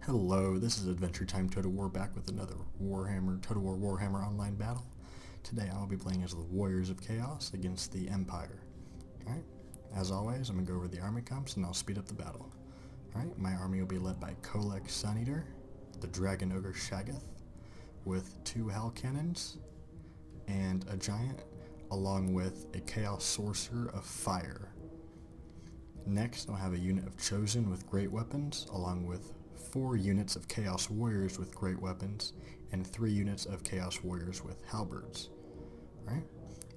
Hello, this is Adventure Time Total War back with another Total War Warhammer online battle. Today I'll be playing as the Warriors of Chaos against the Empire. Alright, as always, I'm going to go over the army comps and I'll speed up the battle. Alright, my army will be led by Kolek Suneater, the Dragon Ogre Shaggoth, with 2 Hell Cannons, and a Giant, along with a Chaos Sorcerer of Fire. Next, I'll have a unit of Chosen with Great Weapons, along with 4 units of Chaos Warriors with Great Weapons, and 3 units of Chaos Warriors with Halberds. Alright,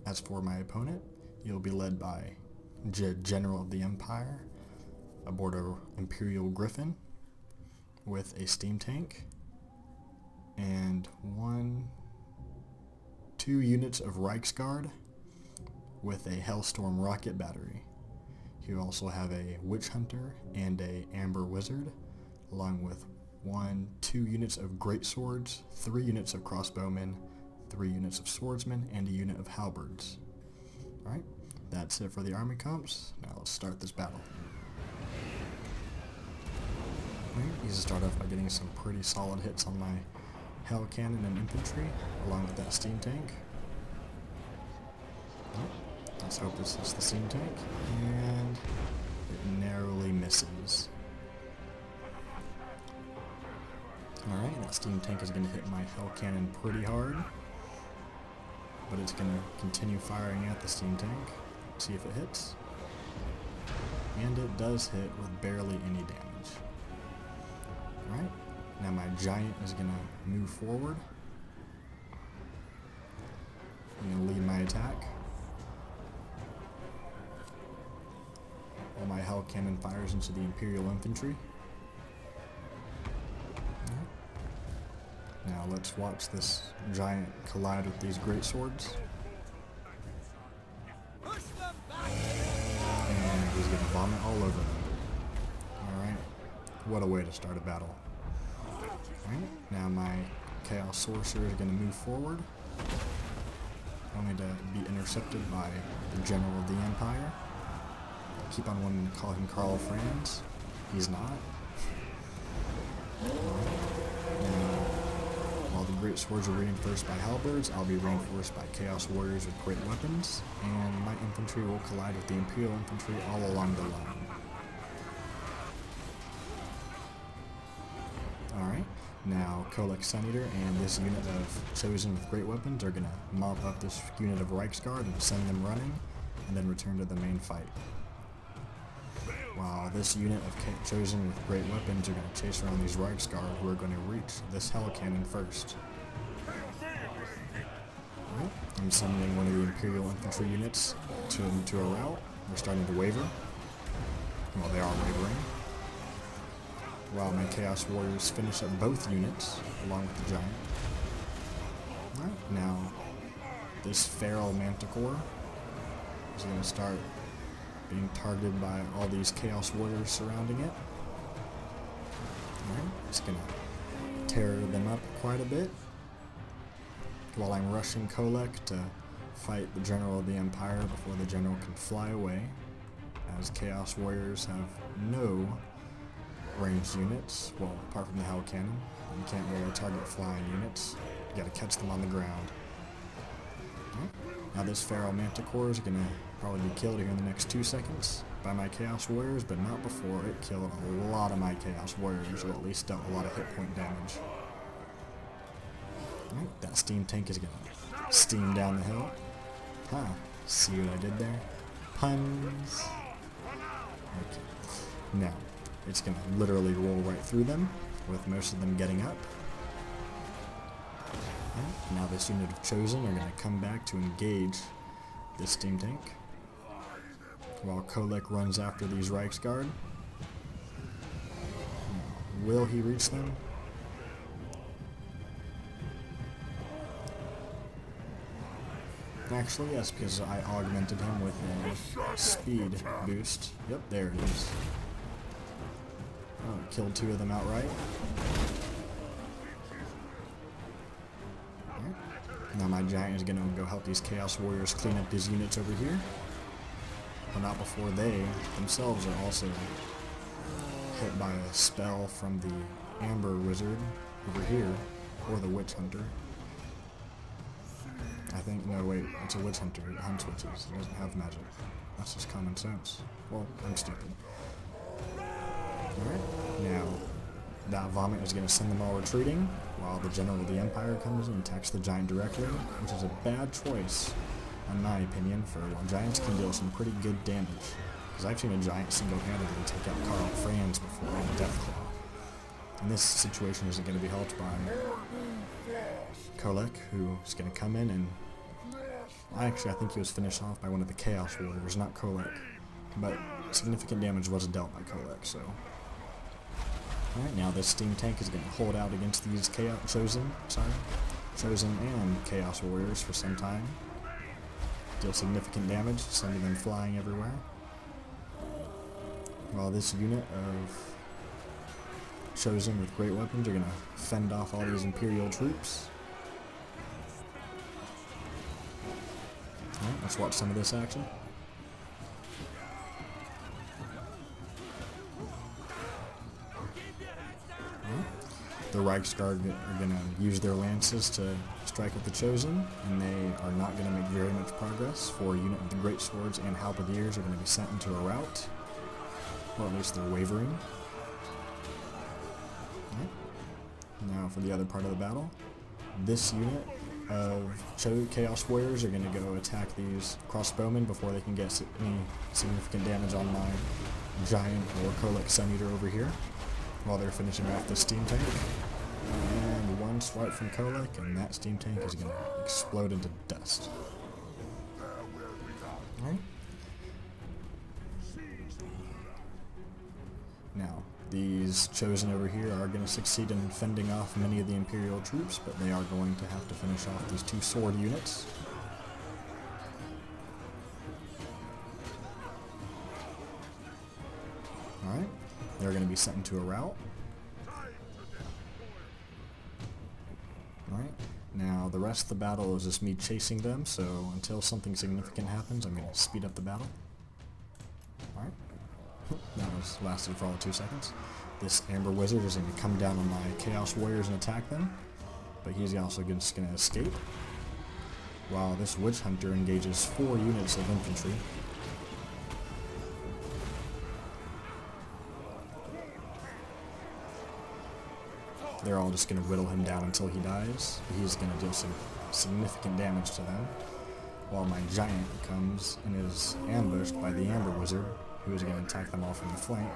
as for my opponent, he'll be led by General of the Empire, aboard a Imperial Griffin, with a Steam Tank, and 2 units of Reichsguard, with a Hellstorm Rocket Battery. He'll also have a Witch Hunter and a Amber Wizard, along with 2 units of Great Swords, 3 units of Crossbowmen, 3 units of Swordsmen, and a unit of Halberds. Alright, that's it for the army comps. Now let's start this battle. Alright, easy to start off by getting some pretty solid hits on my Hell Cannon and Infantry, along with that Steam Tank. Let's hope this is the Steam Tank, and it narrowly misses. Alright, that Steam Tank is going to hit my Hell Cannon pretty hard, but it's going to continue firing at the Steam Tank. See if it hits. And it does hit with barely any damage. Alright, now my Giant is going to move forward. I'm going to lead my attack. While my Hell Cannon fires into the Imperial Infantry. Now let's watch this Giant collide with these Great Swords. And he's going to vomit all over them. Alright, what a way to start a battle. Alright, now my Chaos Sorcerer is going to move forward, only to be intercepted by the General of the Empire. I keep on wanting to call him Karl Franz. He's not. While the Great Swords are reinforced by Halberds, I'll be reinforced by Chaos Warriors with Great Weapons, and my infantry will collide with the Imperial Infantry all along the line. Alright, now Kolek Suneater and this unit of Chosen with Great Weapons are going to mop up this unit of Reichsguard and send them running, and then return to the main fight. While this unit of Chosen with Great Weapons are going to chase around these Reichsguard who are going to reach this Hell Cannon first. Right. I'm sending one of the Imperial Infantry units to a rout. They're starting to waver. Well, they are wavering. While my Chaos Warriors finish up both units, along with the Giant. Right. Now, this Feral Manticore is going to start being targeted by all these Chaos Warriors surrounding it. Alright, it's gonna tear them up quite a bit, while I'm rushing Kolek to fight the General of the Empire before the General can fly away, as Chaos Warriors have no ranged units, well, apart from the Hell Cannon. You can't really target flying units, you gotta catch them on the ground. Now this Feral Manticore is going to probably be killed here in the next 2 seconds by my Chaos Warriors, but not before it killed a lot of my Chaos Warriors, or at least dealt a lot of hit point damage. Alright, that Steam Tank is going to steam down the hill. Huh, see what I did there? Puns! Okay, now, it's going to literally roll right through them, with most of them getting up. Now this unit of Chosen are going to come back to engage this Steam Tank, while Kolek runs after these Reichsguard. Will he reach them? Actually, yes, because I augmented him with a speed boost. Yep, there it is. Oh, killed 2 of them outright. Now my Giant is going to go help these Chaos Warriors clean up these units over here, but not before they themselves are also hit by a spell from the Amber Wizard over here, or the Witch Hunter. I think, no wait, it's a Witch Hunter, it hunts witches, it doesn't have magic. That's just common sense. Well, I'm stupid. Alright, now, that vomit is going to send them all retreating, while the General of the Empire comes and attacks the Giant directly, which is a bad choice, in my opinion, for Giants can deal some pretty good damage. Because I've seen a Giant single-handedly take out Karl Franz before in Deathclaw. And this situation isn't going to be helped by Kolek, who's going to come in and... Actually, I think he was finished off by one of the Chaos Warriors, not Kolek. But significant damage was dealt by Kolek, so... Alright, now this steam tank is going to hold out against these Chosen and Chaos Warriors for some time. Deal significant damage, sending them flying everywhere. While this unit of Chosen with great weapons are going to fend off all these Imperial troops. Alright, let's watch some of this action. The Reichsguard are going to use their lances to strike at the Chosen, and they are not going to make very much progress, for a unit of the Great Swords and Halberdiers are going to be sent into a rout. Or at least they're wavering. Right. Now for the other part of the battle. This unit of Chaos Warriors are going to go attack these crossbowmen before they can get any significant damage on my Giant or Kolek Sun Eater over here, while they're finishing off the steam tank. And one swipe from Kolek, and that steam tank is going to explode into dust. Alright. Now, these Chosen over here are going to succeed in fending off many of the Imperial troops, but they are going to have to finish off these two sword units. Alright. They're going to be sent into a rout. Alright, now the rest of the battle is just me chasing them, so until something significant happens, I'm going to speed up the battle. Alright, that lasted for all 2 seconds. This Amber Wizard is going to come down on my Chaos Warriors and attack them, but he's also just going to escape, while this Witch Hunter engages 4 units of infantry. They're all just going to whittle him down until he dies. He's going to deal some significant damage to them, while my Giant comes and is ambushed by the Amber Wizard, who is going to attack them all from the flank.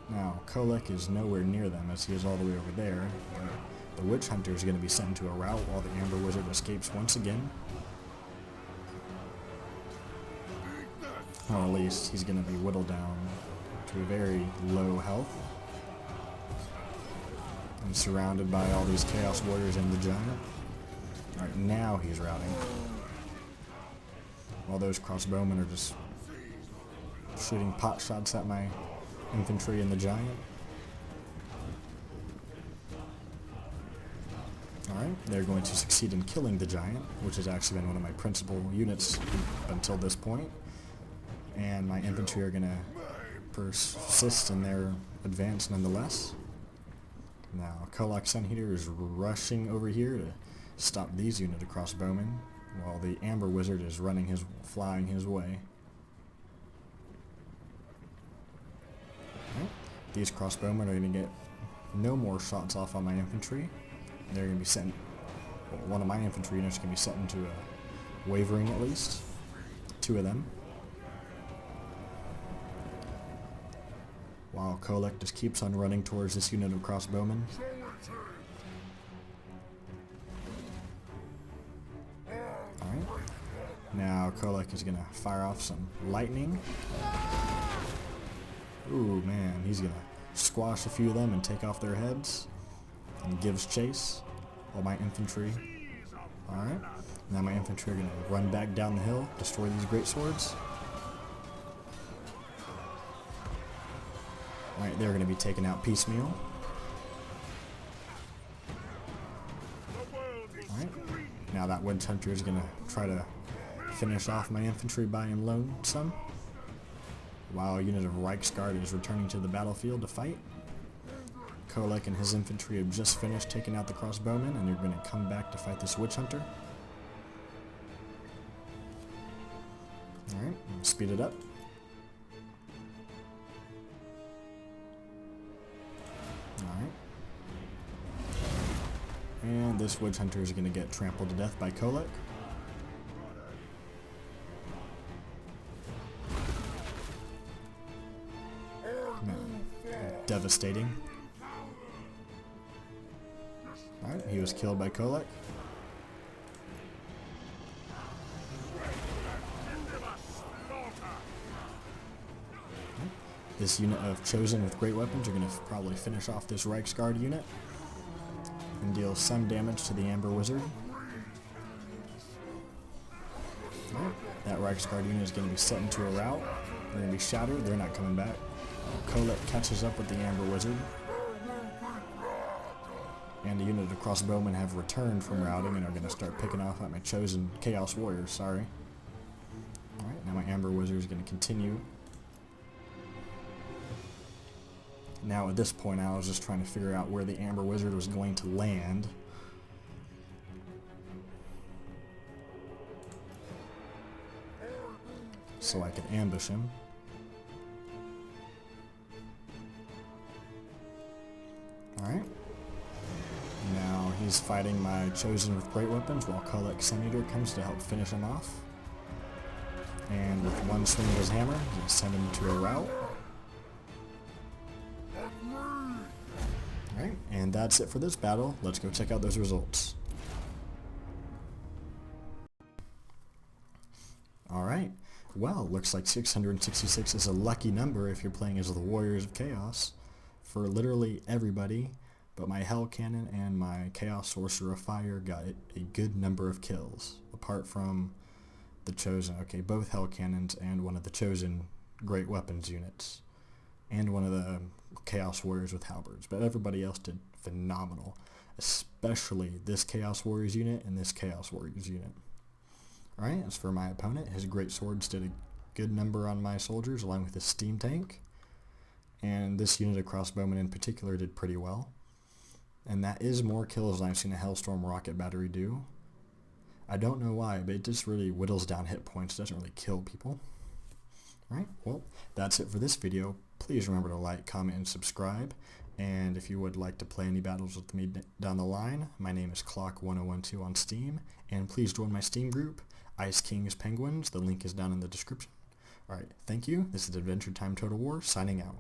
Now, Kolek is nowhere near them, as he is all the way over there, but the Witch Hunter is going to be sent into a rout while the Amber Wizard escapes once again. Or at least he's going to be whittled down to a very low health, and surrounded by all these Chaos Warriors and the Giant. Alright, now he's routing. While those crossbowmen are just shooting pot shots at my infantry and the Giant. Alright, they're going to succeed in killing the Giant, which has actually been one of my principal units until this point. And my infantry are going to persist in their advance nonetheless. Now, Kolek Sun Eater is rushing over here to stop these unit of crossbowmen, while the Amber Wizard is flying his way. Okay. These crossbowmen are going to get no more shots off on my infantry. They're going to be sent, well, one of my infantry units is going to be sent into a wavering at least. 2 of them. While Kolek just keeps on running towards this unit of crossbowmen. Alright. Now Kolek is going to fire off some lightning. Ooh, man, he's going to squash a few of them and take off their heads. And gives chase. While my infantry... Alright. Now my infantry are going to run back down the hill, destroy these great swords. Alright, they're going to be taken out piecemeal. Alright, now that Witch Hunter is going to try to finish off my infantry by and lonesome, while a unit of Reichsguard is returning to the battlefield to fight. Kolek and his infantry have just finished taking out the crossbowmen, and they're going to come back to fight this witch hunter. Alright, speed it up. Alright. And this witch hunter is going to get trampled to death by Kolek. Devastating. Alright, he was killed by Kolek. This unit of Chosen with great weapons are going to probably finish off this Reiksguard unit and deal some damage to the Amber Wizard. Right. That Reiksguard unit is going to be set into a rout. They're going to be shattered. They're not coming back. Kolek catches up with the Amber Wizard. And the unit of crossbowmen have returned from routing and are going to start picking off at my Chosen Chaos Warriors. Sorry. Alright, now my Amber Wizard is going to continue. Now at this point I was just trying to figure out where the Amber Wizard was going to land. So I could ambush him. Alright. Now he's fighting my Chosen with great weapons while Kolek Senator comes to help finish him off. And with one swing of his hammer, he's going to send him to a rout. Alright, and that's it for this battle. Let's go check out those results. Alright, well, looks like 666 is a lucky number if you're playing as the Warriors of Chaos for literally everybody, but my Hell Cannon and my Chaos Sorcerer of Fire got a good number of kills, apart from the Chosen. Okay, both Hell Cannons and one of the Chosen Great Weapons units, and one of the Chaos Warriors with halberds, but everybody else did phenomenal, especially this Chaos Warriors unit and this Chaos Warriors unit. Alright, as for my opponent, his great swords did a good number on my soldiers along with his steam tank, and this unit of crossbowmen in particular did pretty well, and that is more kills than I've seen a Hellstorm rocket battery do. I don't know why, but it just really whittles down hit points, doesn't really kill people. Alright, well, that's it for this video. Please remember to like, comment, and subscribe. And if you would like to play any battles with me down the line, my name is Clock1012 on Steam. And please join my Steam group, Ice Kings Penguins. The link is down in the description. Alright, thank you. This is Adventure Time Total War, signing out.